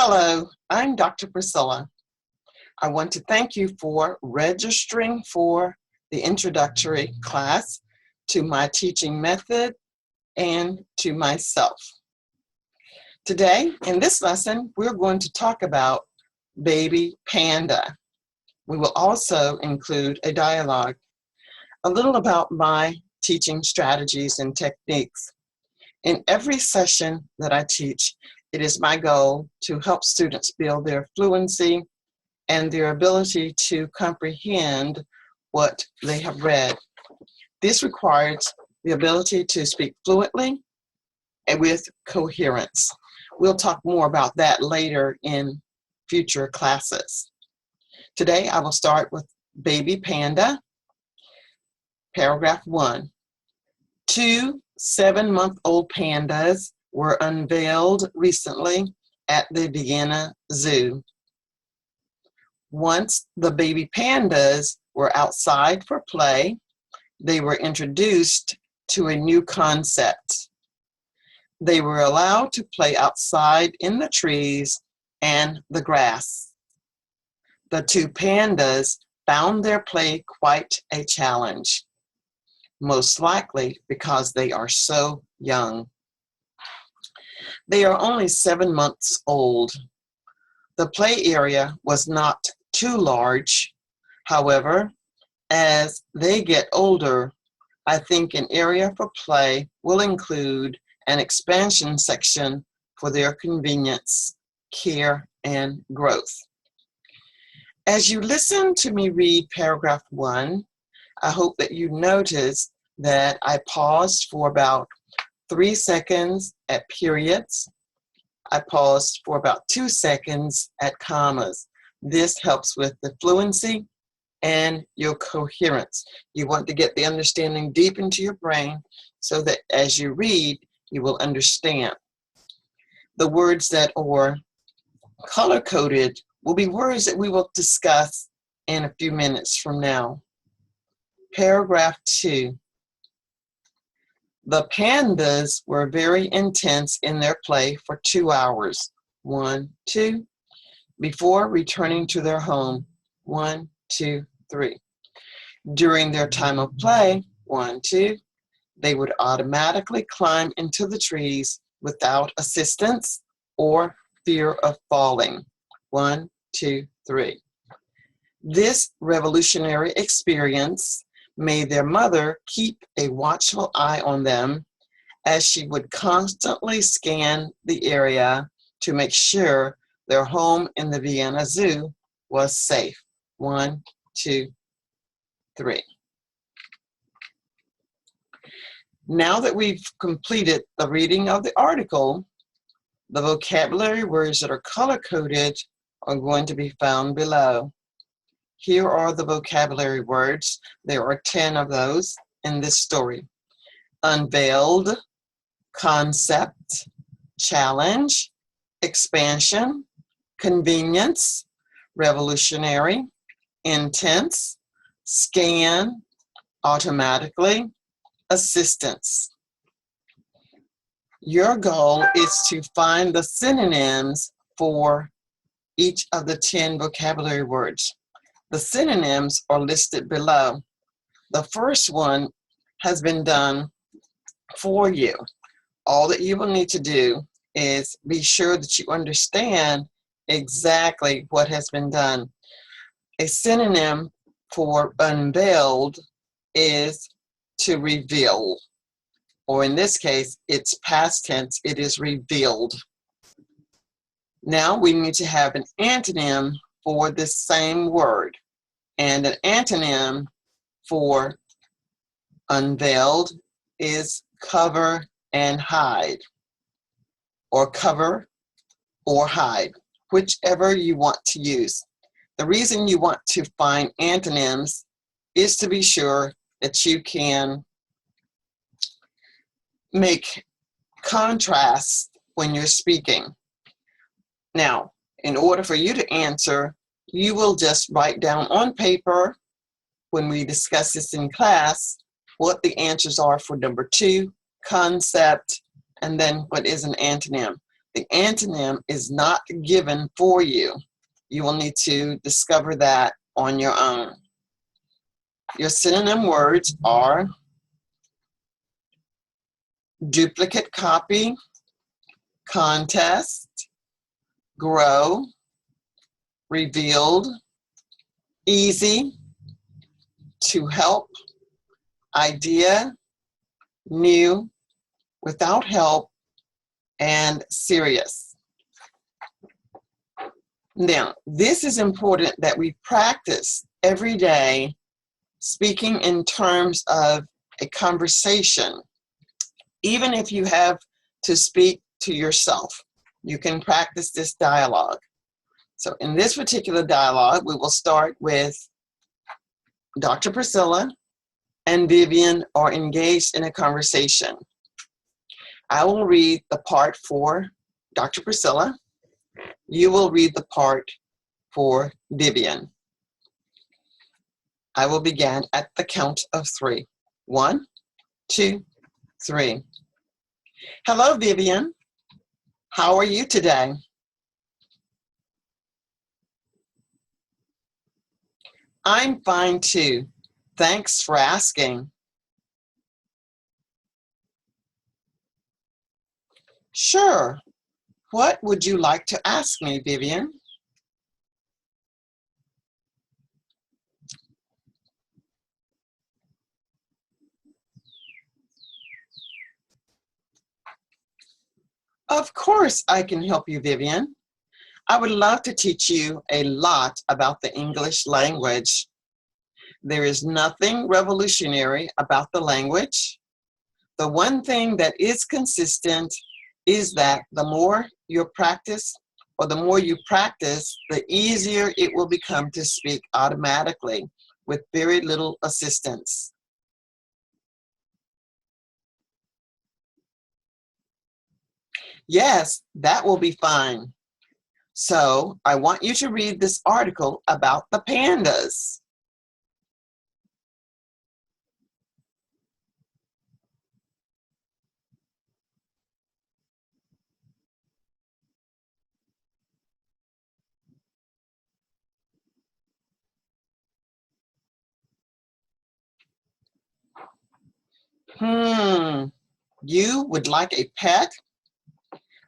Hello, I'm Dr. Priscilla. I want to thank you for registering for the introductory class to my teaching method and to myself. Today, in this lesson, we're going to talk about baby Panda. We will also include a dialogue, a little about my teaching strategies and techniques. In every session that I teach, it is my goal to help students build their fluency and their ability to comprehend what they have read. This requires the ability to speak fluently and with coherence. We'll talk more about that later in future classes. Today, I will start with baby Panda. Paragraph 1. 2 7-month-old pandas were unveiled recently at the Vienna Zoo. Once the baby pandas were outside for play, they were introduced to a new concept. They were allowed to play outside in the trees and the grass. The 2 pandas found their play quite a challenge, most likely because they are so young. They are only 7 months old. The play area was not too large. However, as they get older, I think an area for play will include an expansion section for their convenience, care, and growth. As you listen to me read paragraph 1, I hope that you notice that I paused for about 3 seconds at periods. I paused for about 2 seconds at commas. This helps with the fluency and your coherence. You want to get the understanding deep into your brain so that as you read, you will understand. The words that are color-coded will be words that we will discuss in a few minutes from now. Paragraph 2. The pandas were very intense in their play for 2 hours, 1, 2, before returning to their home, 1, 2, 3. During their time of play, 1, 2, they would automatically climb into the trees without assistance or fear of falling, 1, 2, 3. This revolutionary experience made their mother keep a watchful eye on them as she would constantly scan the area to make sure their home in the Vienna Zoo was safe. 1, 2, 3. Now that we've completed the reading of the article, the vocabulary words that are color-coded are going to be found below. Here are the vocabulary words. There are 10 of those in this story. Unveiled, concept, challenge, expansion, convenience, revolutionary, intense, scan, automatically, assistance. Your goal is to find the synonyms for each of the 10 vocabulary words. The synonyms are listed below. The first one has been done for you. All that you will need to do is be sure that you understand exactly what has been done. A synonym for unveiled is to reveal, or in this case, it's past tense, it is revealed. Now we need to have an antonym for this same word, and an antonym for unveiled is cover and hide, or cover or hide, whichever you want to use. The reason you want to find antonyms is to be sure that you can make contrasts when you're speaking. Now, in order for you to answer, you will just write down on paper, when we discuss this in class, what the answers are for number 2, concept, and then what is an antonym. The antonym is not given for you. You will need to discover that on your own. Your synonym words are duplicate copy, contest, grow, revealed, easy, to help, idea, new, without help, and serious. Now, this is important that we practice every day speaking in terms of a conversation. Even if you have to speak to yourself, you can practice this dialogue. So in this particular dialogue, we will start with Dr. Priscilla and Vivian are engaged in a conversation. I will read the part for Dr. Priscilla. You will read the part for Vivian. I will begin at the count of 3. 1, 2, 3. Hello, Vivian. How are you today? I'm fine too. Thanks for asking. Sure. What would you like to ask me, Vivian? Of course I can help you, Vivian. I would love to teach you a lot about the English language. There is nothing revolutionary about the language. The one thing that is consistent is that the more you practice, the easier it will become to speak automatically with very little assistance. Yes, that will be fine. So I want you to read this article about the pandas. You would like a pet?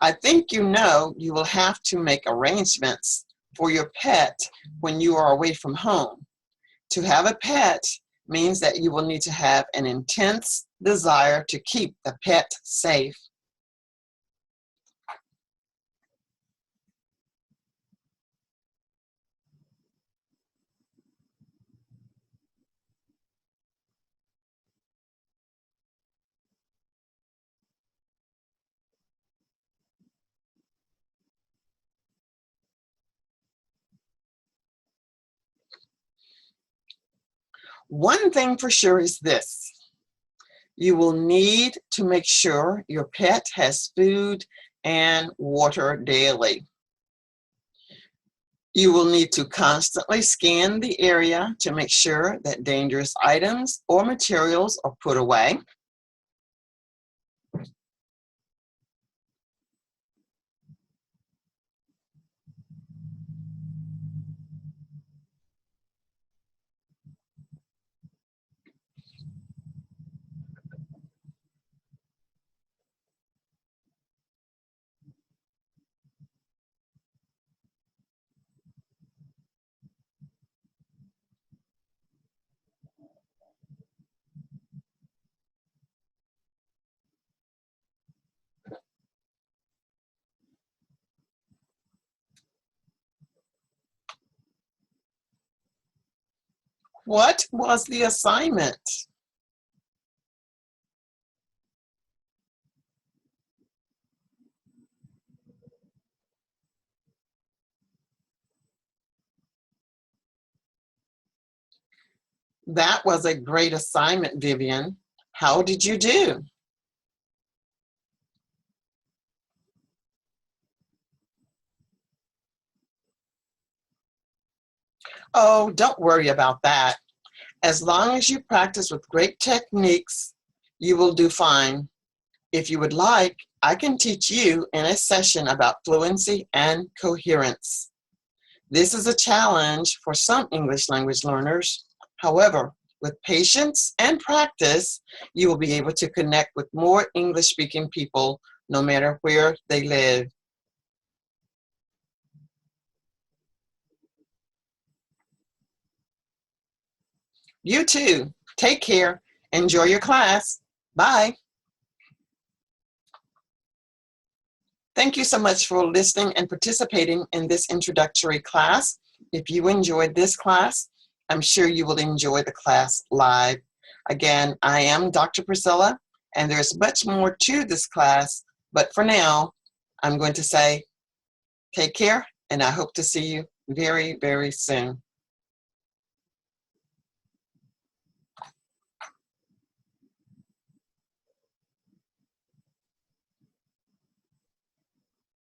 I think you know you will have to make arrangements for your pet when you are away from home. To have a pet means that you will need to have an intense desire to keep the pet safe. One thing for sure is this. You will need to make sure your pet has food and water daily. You will need to constantly scan the area to make sure that dangerous items or materials are put away. What was the assignment? That was a great assignment, Vivian. How did you do? Oh, don't worry about that. As long as you practice with great techniques, you will do fine. If you would like, I can teach you in a session about fluency and coherence. This is a challenge for some English language learners. However, with patience and practice, you will be able to connect with more English-speaking people no matter where they live. You too. Take care. Enjoy your class. Bye. Thank you so much for listening and participating in this introductory class. If you enjoyed this class, I'm sure you will enjoy the class live. Again, I am Dr. Priscilla, and there's much more to this class, but for now, I'm going to say take care, and I hope to see you very, very soon.